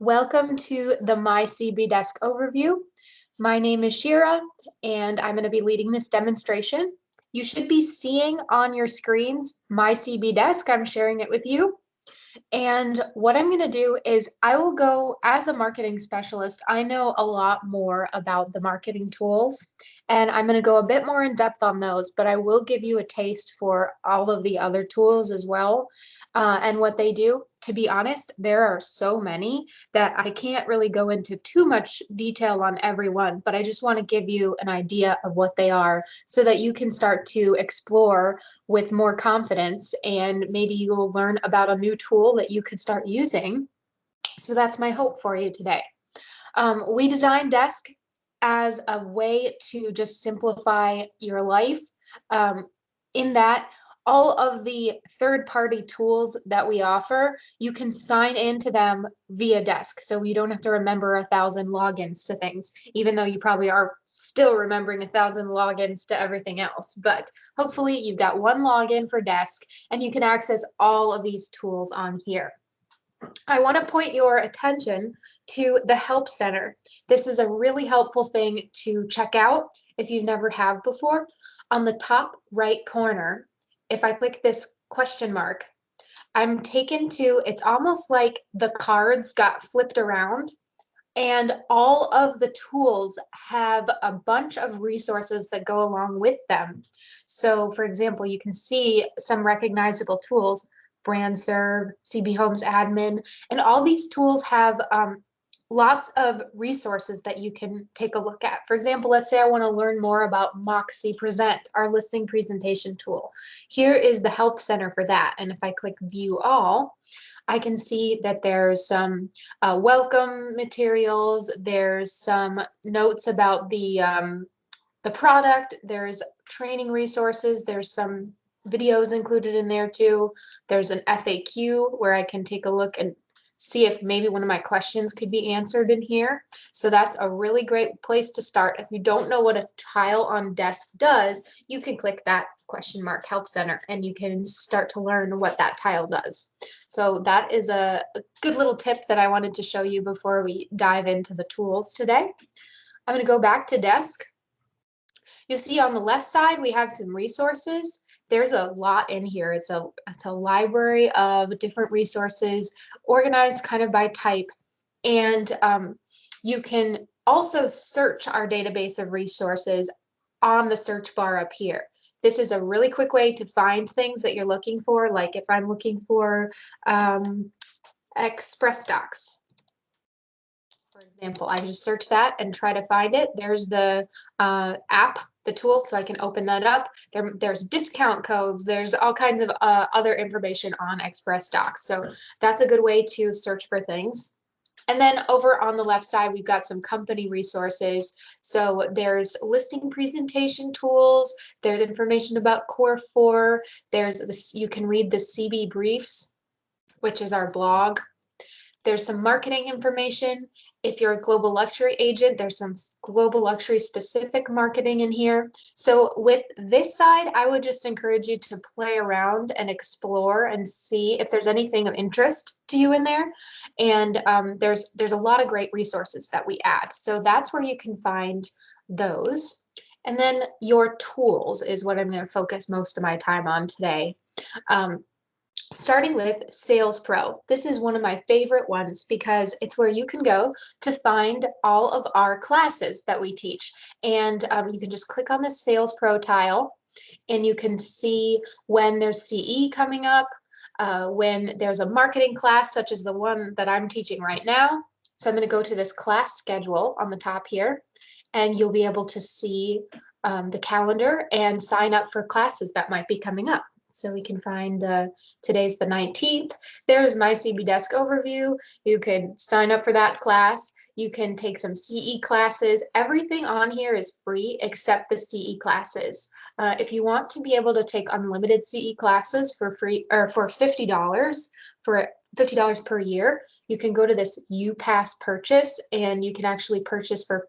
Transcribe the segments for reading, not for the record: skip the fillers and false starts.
Welcome to the MyCB Desk overview. My name is Shira, and I'm going to be leading this demonstration. You should be seeing on your screens MyCB Desk. I'm sharing it with you. And what I'm going to do is I will go as a marketing specialist. I know a lot more about the marketing tools, and I'm going to go a bit more in depth on those, but I will give you a taste for all of the other tools as well. And what they do. To be honest, there are so many that I can't really go into too much detail on every one, but I just want to give you an idea of what they are so that you can start to explore with more confidence, and maybe you will learn about a new tool that you could start using. So that's my hope for you today. We designed Desk as a way to just simplify your life, in that all of the third-party tools that we offer, you can sign into them via Desk. So you don't have to remember 1,000 logins to things, even though you probably are still remembering 1,000 logins to everything else. But hopefully you've got one login for Desk and you can access all of these tools on here. I want to point your attention to the Help Center. This is a really helpful thing to check out if you never have before. On the top right corner, if I click this question mark, I'm taken to, it's almost like the cards got flipped around and all of the tools have a bunch of resources that go along with them. So for example, you can see some recognizable tools, BrandServe, CB Homes Admin, and all these tools have lots of resources that you can take a look at. For example, let's say I want to learn more about Moxie Present, our listing presentation tool. Here is the Help Center for that. And if I click View All, I can see that there's some welcome materials, there's some notes about the product, there's training resources, there's some videos included in there too. There's an FAQ where I can take a look and see if maybe one of my questions could be answered in here. So that's a really great place to start. If you don't know what a tile on Desk does, you can click that question mark Help Center and you can start to learn what that tile does. So that is a good little tip that I wanted to show you before we dive into the tools today. I'm going to go back to Desk. You'll see on the left side, we have some resources. There's a lot in here. It's a library of different resources organized kind of by type. And you can also search our database of resources on the search bar up here. This is a really quick way to find things that you're looking for. Like if I'm looking for Express Docs, for example, I just search that and try to find it. There's the app, the tool, so I can open that up. There's discount codes. There's all kinds of other information on Express Docs. So that's a good way to search for things. And then over on the left side, we've got some company resources. So there's listing presentation tools. There's information about Core 4. There's this, you can read the CB Briefs, which is our blog. There's some marketing information. If you're a global luxury agent, there's some global luxury specific marketing in here. So with this side, I would just encourage you to play around and explore and see if there's anything of interest to you in there. And there's a lot of great resources that we add. So that's where you can find those. And then your tools is what I'm going to focus most of my time on today. Starting with Sales Pro. This is one of my favorite ones because it's where you can go to find all of our classes that we teach. And you can just click on the Sales Pro tile and you can see when there's CE coming up, when there's a marketing class, such as the one that I'm teaching right now. So I'm going to go to this class schedule on the top here, and you'll be able to see the calendar and sign up for classes that might be coming up. So we can find today's the 19th. There's my CB Desk overview. You could sign up for that class. You can take some CE classes. Everything on here is free except the CE classes. If you want to be able to take unlimited CE classes for free or for $50 per year, you can go to this UPass purchase and you can actually purchase for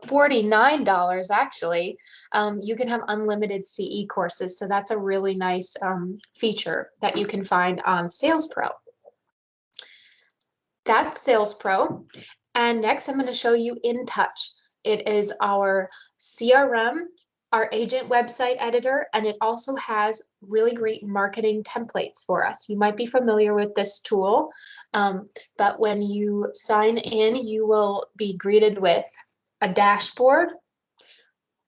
$49 actually, you can have unlimited CE courses. So that's a really nice feature that you can find on Sales Pro. That's Sales Pro. And next I'm going to show you InTouch. It is our CRM, our agent website editor, and it also has really great marketing templates for us. You might be familiar with this tool, but when you sign in, you will be greeted with a dashboard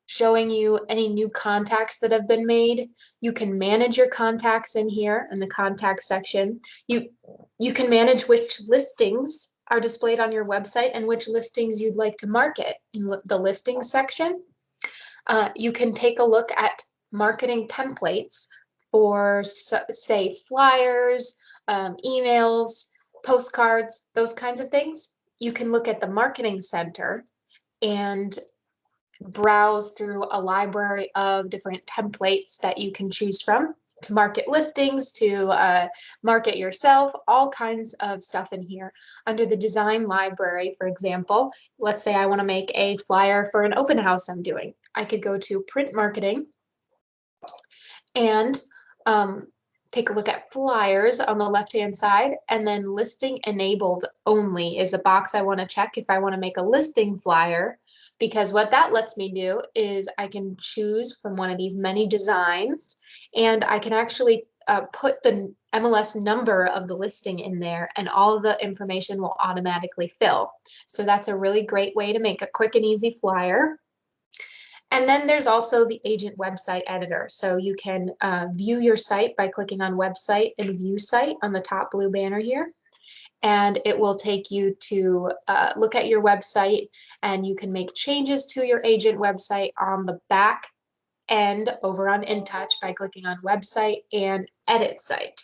showing you any new contacts that have been made. You can manage your contacts in here in the contact section. You can manage which listings are displayed on your website and which listings you'd like to market in the listings section. You can take a look at marketing templates for, say, flyers, emails, postcards, those kinds of things. You can look at the marketing center and browse through a library of different templates that you can choose from to market listings, to market yourself, all kinds of stuff in here. Under the design library, for example, let's say I want to make a flyer for an open house I'm doing. I could go to print marketing and take a look at flyers on the left-hand side, and then listing enabled only is a box I want to check if I want to make a listing flyer, because what that lets me do is I can choose from one of these many designs, and I can actually put the MLS number of the listing in there, and all of the information will automatically fill. So that's a really great way to make a quick and easy flyer. And then there's also the agent website editor. So you can view your site by clicking on website and view site on the top blue banner here. And it will take you to look at your website, and you can make changes to your agent website on the back end over on InTouch by clicking on website and edit site.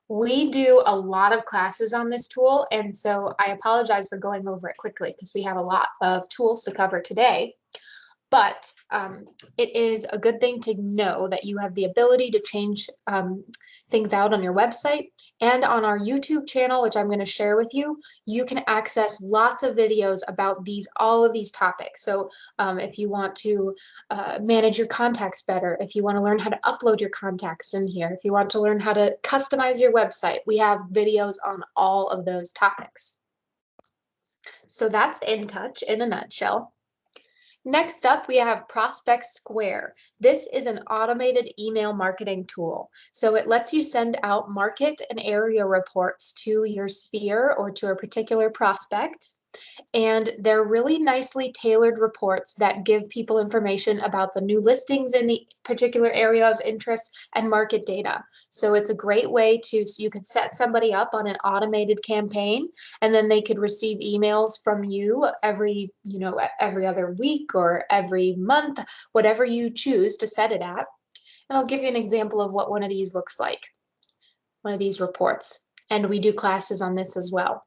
We do a lot of classes on this tool, and so I apologize for going over it quickly because we have a lot of tools to cover today. But it is a good thing to know that you have the ability to change things out on your website, and on our YouTube channel, which I'm going to share with you. You can access lots of videos about all of these topics. So if you want to manage your contacts better, if you want to learn how to upload your contacts in here, if you want to learn how to customize your website, we have videos on all of those topics. So that's InTouch in a nutshell. Next up, we have Prospect Square. This is an automated email marketing tool. So it lets you send out market and area reports to your sphere or to a particular prospect. And they're really nicely tailored reports that give people information about the new listings in the particular area of interest and market data. So it's a great way so you could set somebody up on an automated campaign, and then they could receive emails from you every other week or every month, whatever you choose to set it at. And I'll give you an example of what one of these looks like, one of these reports. And we do classes on this as well.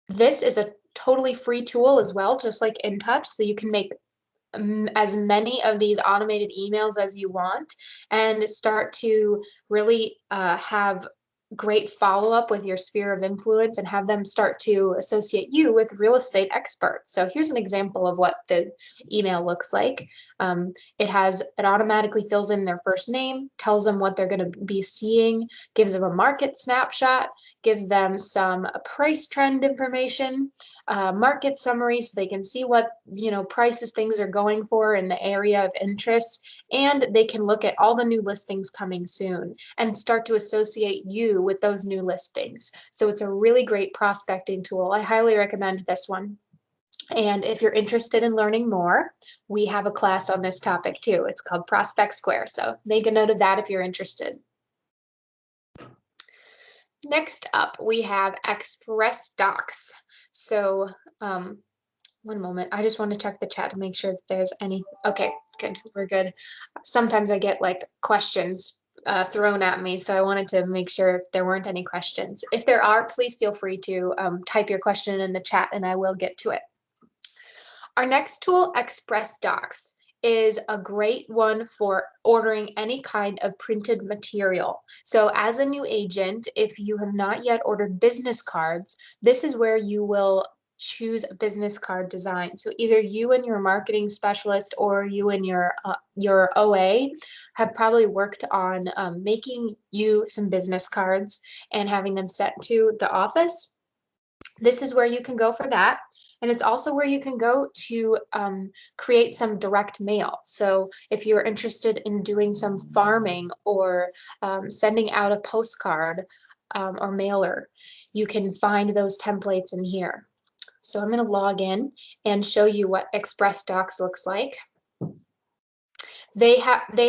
This is a totally free tool as well, just like InTouch, so you can make as many of these automated emails as you want and start to really have great follow-up with your sphere of influence and have them start to associate you with real estate experts. So here's an example of what the email looks like. It automatically fills in their first name, tells them what they're going to be seeing, gives them a market snapshot, gives them some price trend information, market summary so they can see what prices things are going for in the area of interest, and they can look at all the new listings coming soon and start to associate you with those new listings. So it's a really great prospecting tool. I highly recommend this one. And if you're interested in learning more, we have a class on this topic too. It's called Prospect Square. So make a note of that if you're interested. Next up, we have Express Docs. So one moment, I just want to check the chat to make sure if there's any. Okay, good, we're good. Sometimes I get like questions thrown at me, so I wanted to make sure if there weren't any questions. If there are, please feel free to type your question in the chat and I will get to it. Our next tool, Express Docs, is a great one for ordering any kind of printed material. So as a new agent, if you have not yet ordered business cards, this is where you will choose a business card design. So either you and your marketing specialist or you and your OA have probably worked on making you some business cards and having them sent to the office. This is where you can go for that. And it's also where you can go to create some direct mail. So if you're interested in doing some farming or sending out a postcard or mailer, you can find those templates in here. So I'm going to log in and show you what ExpressDocs looks like. They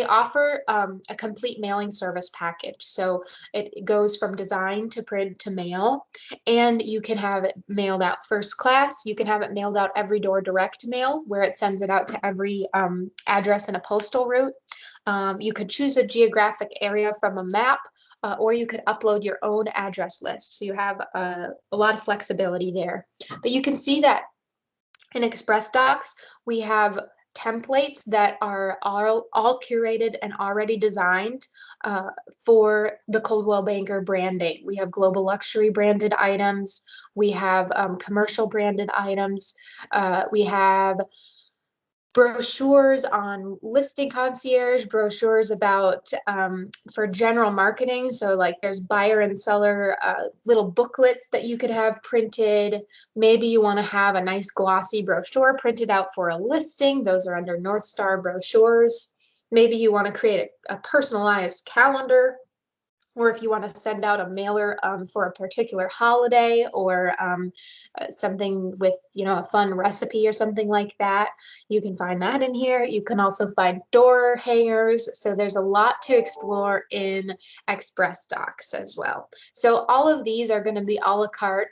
offer a complete mailing service package. So it goes from design to print to mail, and you can have it mailed out first class. You can have it mailed out every door direct mail, where it sends it out to every address in a postal route. You could choose a geographic area from a map, or you could upload your own address list. So you have a lot of flexibility there. But you can see that in ExpressDocs, we have templates that are all curated and already designed for the Coldwell Banker branding. We have global luxury branded items. We have commercial branded items. We have brochures on listing concierge, brochures about for general marketing. So like there's buyer and seller little booklets that you could have printed. Maybe you want to have a nice glossy brochure printed out for a listing. Those are under North Star brochures. Maybe you want to create a personalized calendar, or if you want to send out a mailer for a particular holiday, or something with, a fun recipe or something like that, you can find that in here. You can also find door hangers. So there's a lot to explore in ExpressDocs as well. So all of these are going to be a la carte,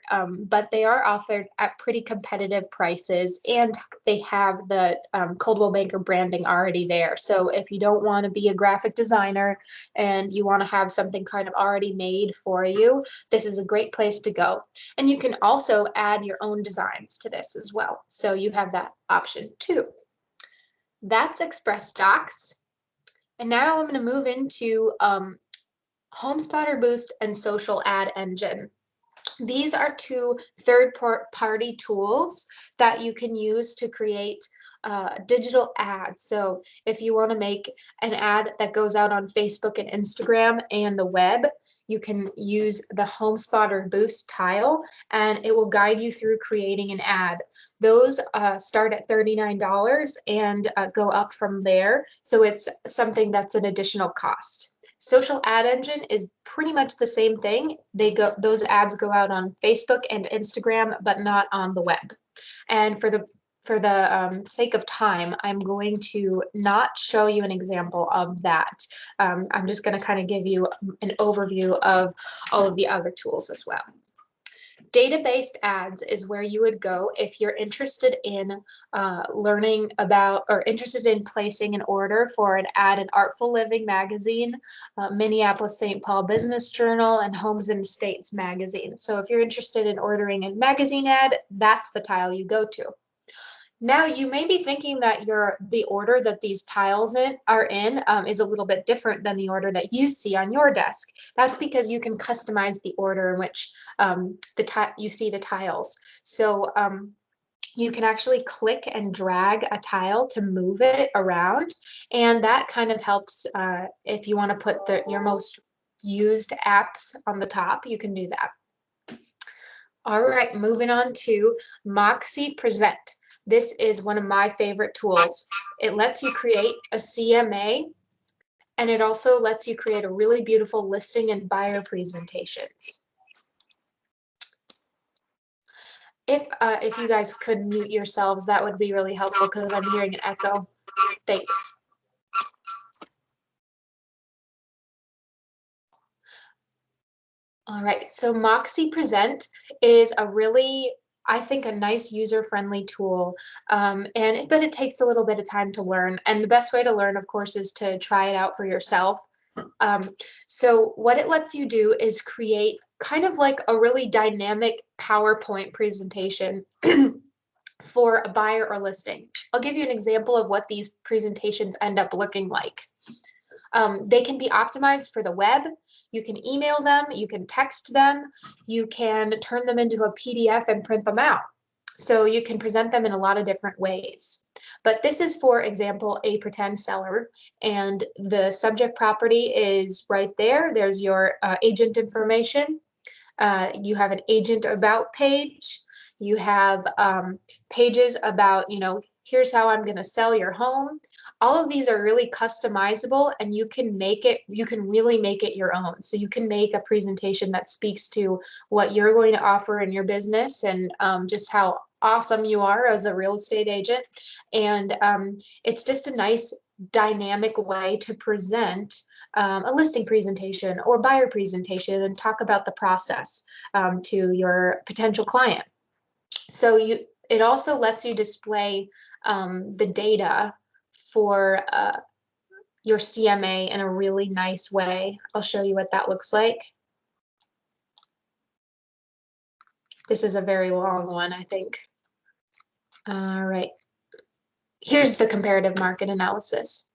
but they are offered at pretty competitive prices, and they have the Coldwell Banker branding already there. So if you don't want to be a graphic designer and you want to have something kind of already made for you, this is a great place to go. And you can also add your own designs to this as well. So you have that option too. That's ExpressDocs. And now I'm going to move into HomeSpotter Boost and Social Ad Engine. These are two third-party tools that you can use to create digital ads. So if you want to make an ad that goes out on Facebook and Instagram and the web, you can use the HomeSpotter Boost tile, and it will guide you through creating an ad. Those start at $39 and go up from there. So it's something that's an additional cost. Social Ad Engine is pretty much the same thing. Those ads go out on Facebook and Instagram, but not on the web. And for the sake of time, I'm going to not show you an example of that. I'm just going to kind of give you an overview of all of the other tools as well. Data-based ads is where you would go if you're interested in learning about, or interested in placing an order for an ad in Artful Living magazine, Minneapolis St. Paul Business Journal, and Homes and Estates magazine. So if you're interested in ordering a magazine ad, that's the tile you go to. Now you may be thinking that the order that these tiles are in is a little bit different than the order that you see on your desk. That's because you can customize the order in which you see the tiles. So you can actually click and drag a tile to move it around, and that kind of helps if you want to put your most used apps on the top, you can do that. All right, moving on to Moxie Present. This is one of my favorite tools. It lets you create a CMA, and it also lets you create a really beautiful listing and buyer presentations. If you guys could mute yourselves, that would be really helpful because I'm hearing an echo. Thanks. All right, so Moxie Present is a really, I think, a nice user-friendly tool, but it takes a little bit of time to learn. And the best way to learn, of course, is to try it out for yourself. So what it lets you do is create kind of like a really dynamic PowerPoint presentation for a buyer or listing. I'll give you an example of what these presentations end up looking like. They can be optimized for the web. You can email them, you can text them, you can turn them into a PDF and print them out. So you can present them in a lot of different ways. But this is, for example, a pretend seller, and the subject property is right there. There's your agent information. You have an agent about page. You have pages about, here's how I'm going to sell your home. All of these are really customizable, and you can really make it your own. So you can make a presentation that speaks to what you're going to offer in your business, and just how awesome you are as a real estate agent. And it's just a nice dynamic way to present a listing presentation or buyer presentation and talk about the process to your potential client. So it also lets you display the data for your CMA in a really nice way. I'll show you what that looks like. This is a very long one, I think. All right. Here's the comparative market analysis.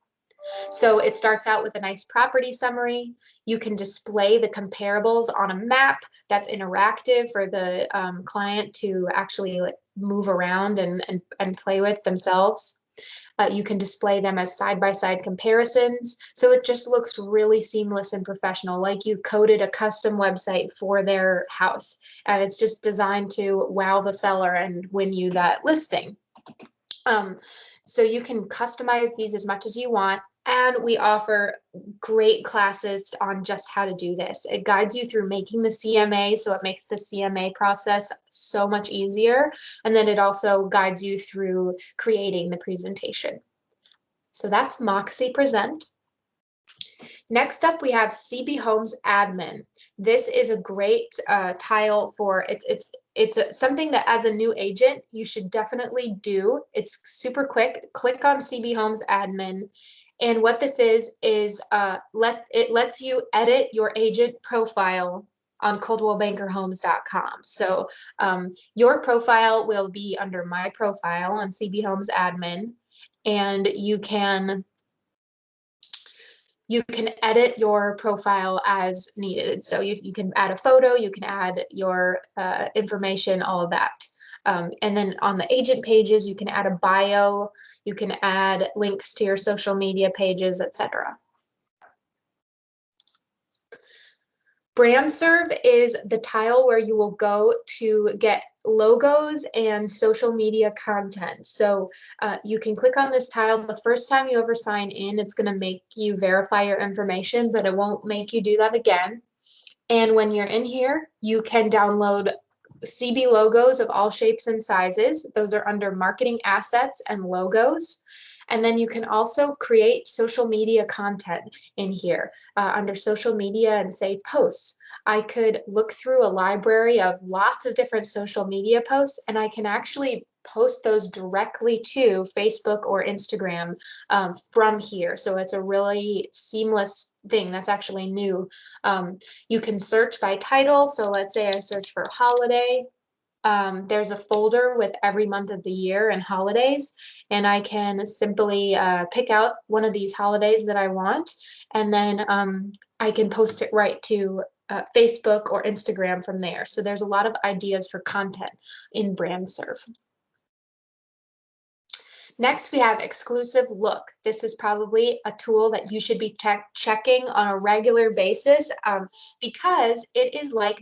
So it starts out with a nice property summary. You can display the comparables on a map that's interactive for the client to actually move around and play with themselves. You can display them as side-by-side comparisons. So it just looks really seamless and professional, like you coded a custom website for their house. And it's just designed to wow the seller and win you that listing. So you can customize these as much as you want, and we offer great classes on just how to do this. It guides you through making the CMA, so it makes the CMA process so much easier, and then it also guides you through creating the presentation. So that's Moxie Present. Next up, we have CB Homes Admin. This is a great tile for it's something that as a new agent you should definitely do. It's super quick. Click on CB Homes Admin, and what this is it lets you edit your agent profile on ColdwellBankerHomes.com. So your profile will be under My Profile on CB Homes Admin, and you can edit your profile as needed. So you can add a photo, you can add your information, all of that. And then on the agent pages, you can add a bio, you can add links to your social media pages, etc. BrandServe is the tile where you will go to get logos and social media content. So you can click on this tile. The first time you ever sign in, it's going to make you verify your information, but it won't make you do that again. And when you're in here, you can download CB logos of all shapes and sizes. Those are under marketing assets and logos. And then you can also create social media content in here under social media and say posts. I could look through a library of lots of different social media posts, and I can actually post those directly to Facebook or Instagram from here. So it's a really seamless thing that's actually new. You can search by title. So let's say I search for holiday. There's a folder with every month of the year and holidays, and I can simply pick out one of these holidays that I want, and then I can post it right to Facebook or Instagram from there. So there's a lot of ideas for content in BrandServe. Next, we have Exclusive Look. This is probably a tool that you should be checking on a regular basis because it is like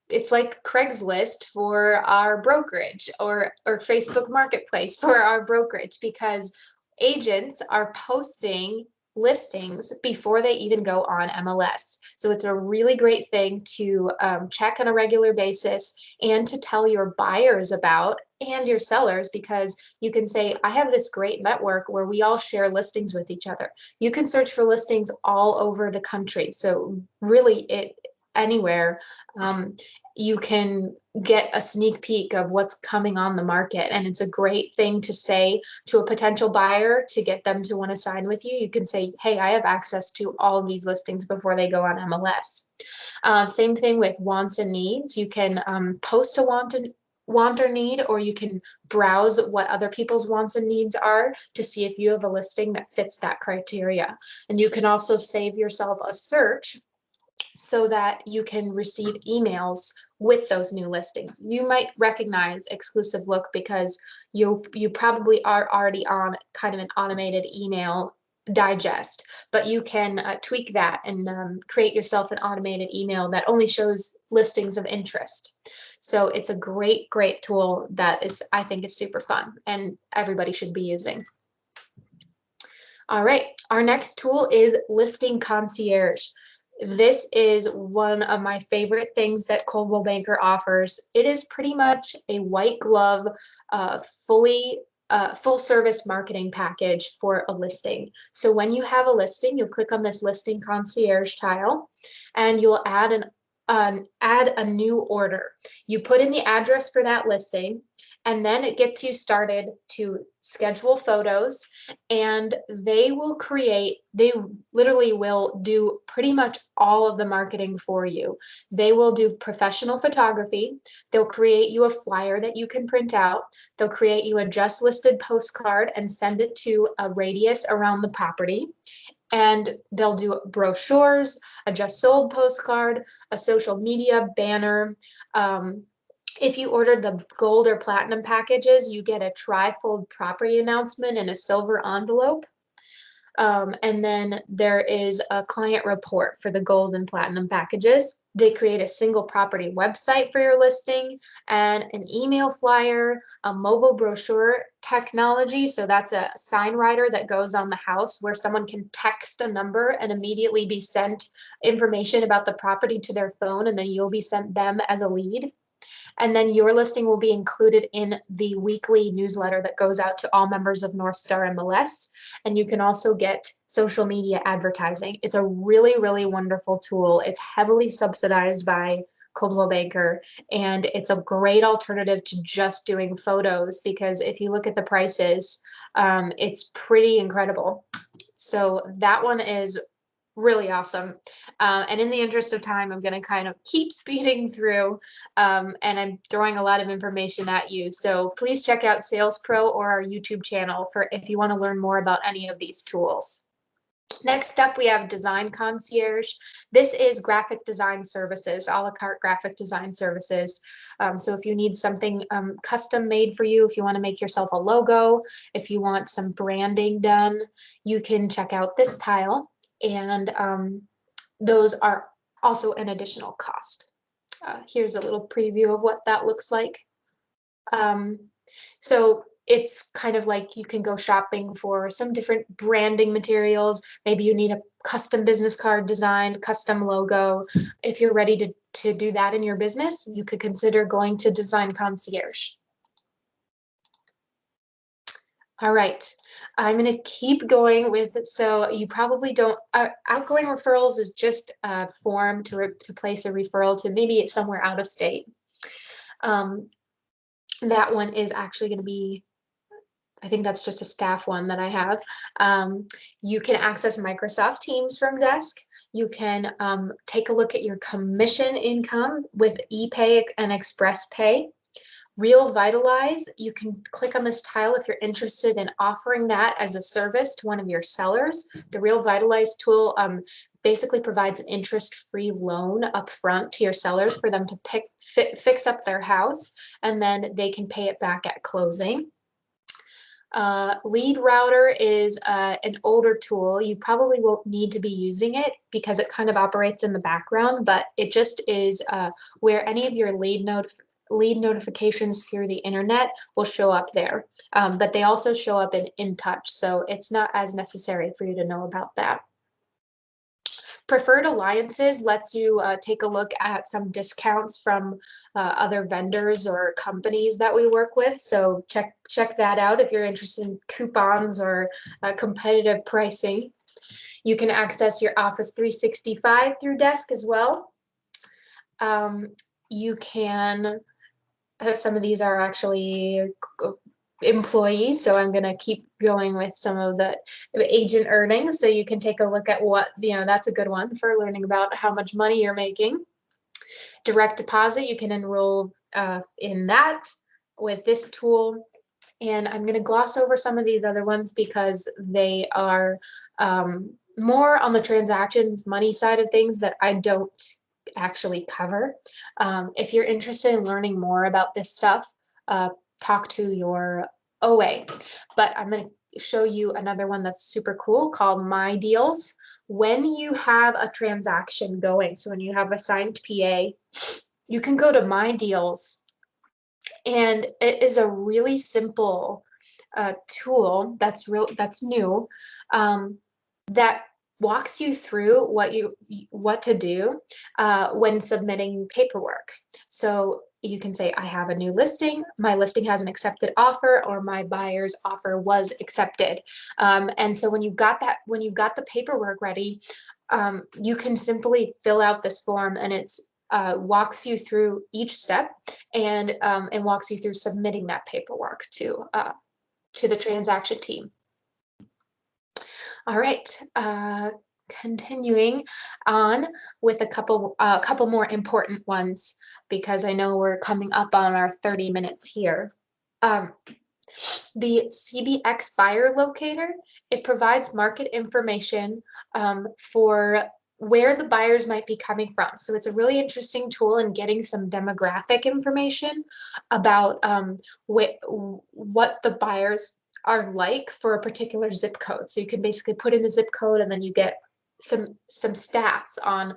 it's like Craigslist for our brokerage, or Facebook Marketplace for our brokerage, because agents are posting listings before they even go on MLS. So it's a really great thing to check on a regular basis and to tell your buyers about and your sellers, because you can say, I have this great network where we all share listings with each other. You can search for listings all over the country. So really anywhere, you can get a sneak peek of what's coming on the market. And it's a great thing to say to a potential buyer to get them to want to sign with you. You can say, hey, I have access to all of these listings before they go on MLS. Same thing with wants and needs. You can post a want or need, or you can browse what other people's wants and needs are to see if you have a listing that fits that criteria. And you can also save yourself a search so that you can receive emails with those new listings. You might recognize Exclusive Look because you probably are already on kind of an automated email digest, but you can tweak that and create yourself an automated email that only shows listings of interest. So it's a great, great tool that I think is super fun and everybody should be using. All right, our next tool is Listing Concierge. This is one of my favorite things that Coldwell Banker offers. It is pretty much a white glove, full service marketing package for a listing. So when you have a listing, you'll click on this Listing Concierge tile and you'll add a new order. You put in the address for that listing, and then it gets you started to schedule photos, and they literally will do pretty much all of the marketing for you. They will do professional photography. They'll create you a flyer that you can print out. They'll create you a just listed postcard and send it to a radius around the property. And they'll do brochures, a just sold postcard, a social media banner. If you order the gold or platinum packages, you get a tri-fold property announcement in a silver envelope. And then there is a client report for the gold and platinum packages. They create a single property website for your listing and an email flyer, a mobile brochure technology. So that's a sign writer that goes on the house where someone can text a number and immediately be sent information about the property to their phone, and then you'll be sent them as a lead. And then your listing will be included in the weekly newsletter that goes out to all members of North Star MLS. And you can also get social media advertising. It's a really, really wonderful tool. It's heavily subsidized by Coldwell Banker, and it's a great alternative to just doing photos because if you look at the prices, it's pretty incredible. So that one is really awesome. And in the interest of time, I'm going to kind of keep speeding through, and I'm throwing a lot of information at you. So please check out Sales Pro or our YouTube channel for if you want to learn more about any of these tools. Next up, we have Design Concierge. This is graphic design services, a la carte graphic design services. So if you need something custom made for you, if you want to make yourself a logo, if you want some branding done, you can check out this tile. And those are also an additional cost. Here's a little preview of what that looks like. So it's kind of like you can go shopping for some different branding materials. Maybe you need a custom business card designed, custom logo. If you're ready to do that in your business, you could consider going to Design Concierge. All right, I'm going to keep going with it. So you probably don't, outgoing referrals is just a form to place a referral to maybe it's somewhere out of state. That one is actually going to be, I think that's just a staff one that I have. You can access Microsoft Teams from Desk. You can take a look at your commission income with ePay and Express Pay. RealVitalize, you can click on this tile if you're interested in offering that as a service to one of your sellers. The RealVitalize tool basically provides an interest-free loan upfront to your sellers for them to fix up their house, and then they can pay it back at closing. Lead Router is an older tool. You probably won't need to be using it because it kind of operates in the background, but it just is where any of your lead notifications through the internet will show up there. But they also show up in InTouch, so it's not as necessary for you to know about that. Preferred Alliances lets you take a look at some discounts from other vendors or companies that we work with. So check that out if you're interested in coupons or competitive pricing. You can access your Office 365 through Desk as well. You can, some of these are actually employees, so I'm going to keep going with some of the agent earnings, so you can take a look at what, that's a good one for learning about how much money you're making. Direct deposit, you can enroll in that with this tool, and I'm going to gloss over some of these other ones because they are more on the transactions money side of things that I don't actually cover. If you're interested in learning more about this stuff, talk to your OA. But I'm going to show you another one that's super cool called My Deals. When you have a transaction going, so when you have a signed PA, you can go to My Deals, and it is a really simple tool that's new, that walks you through what to do when submitting paperwork. So you can say, I have a new listing, my listing has an accepted offer, or my buyer's offer was accepted. And so when you got the paperwork ready, you can simply fill out this form, and it's walks you through each step, and walks you through submitting that paperwork to the transaction team. All right, continuing on with a couple more important ones, because I know we're coming up on our 30 minutes here. The CBX Buyer Locator, it provides market information for where the buyers might be coming from. So it's a really interesting tool in getting some demographic information about what the buyers are like for a particular zip code. So you can basically put in the zip code, and then you get some stats on,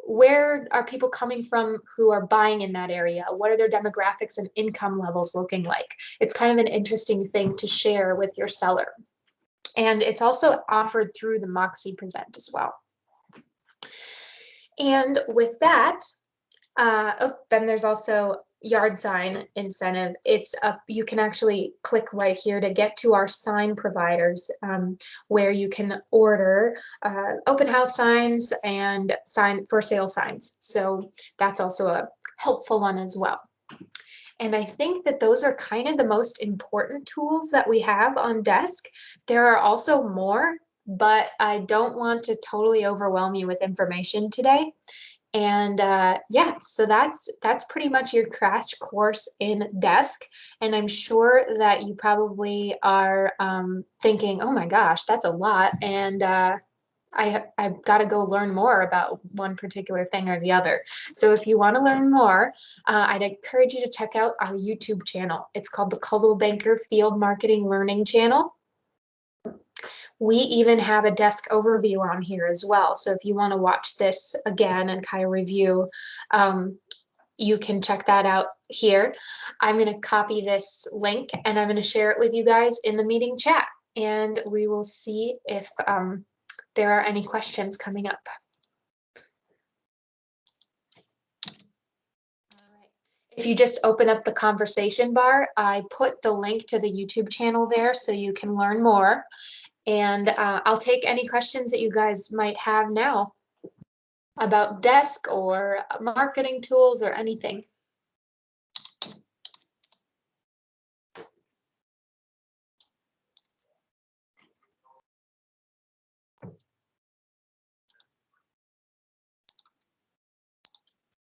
where are people coming from who are buying in that area? What are their demographics and income levels looking like? It's kind of an interesting thing to share with your seller. And it's also offered through the Moxie Present as well. And with that, then there's also yard sign incentive. You can actually click right here to get to our sign providers, where you can order open house signs and for sale signs. So that's also a helpful one as well. And I think that those are kind of the most important tools that we have on desk. There are also more, but I don't want to totally overwhelm you with information today. And yeah, so that's pretty much your crash course in desk. And I'm sure that you probably are thinking, oh my gosh, that's a lot. And I've got to go learn more about one particular thing or the other. So if you want to learn more, I'd encourage you to check out our YouTube channel. It's called the Coldwell Banker Field Marketing Learning Channel. We even have a desk overview on here as well. So if you want to watch this again and kind of review, you can check that out here. I'm going to copy this link, and I'm going to share it with you guys in the meeting chat. And we will see if there are any questions coming up. If you just open up the conversation bar, I put the link to the YouTube channel there so you can learn more. And I'll take any questions that you guys might have now about desk or marketing tools or anything.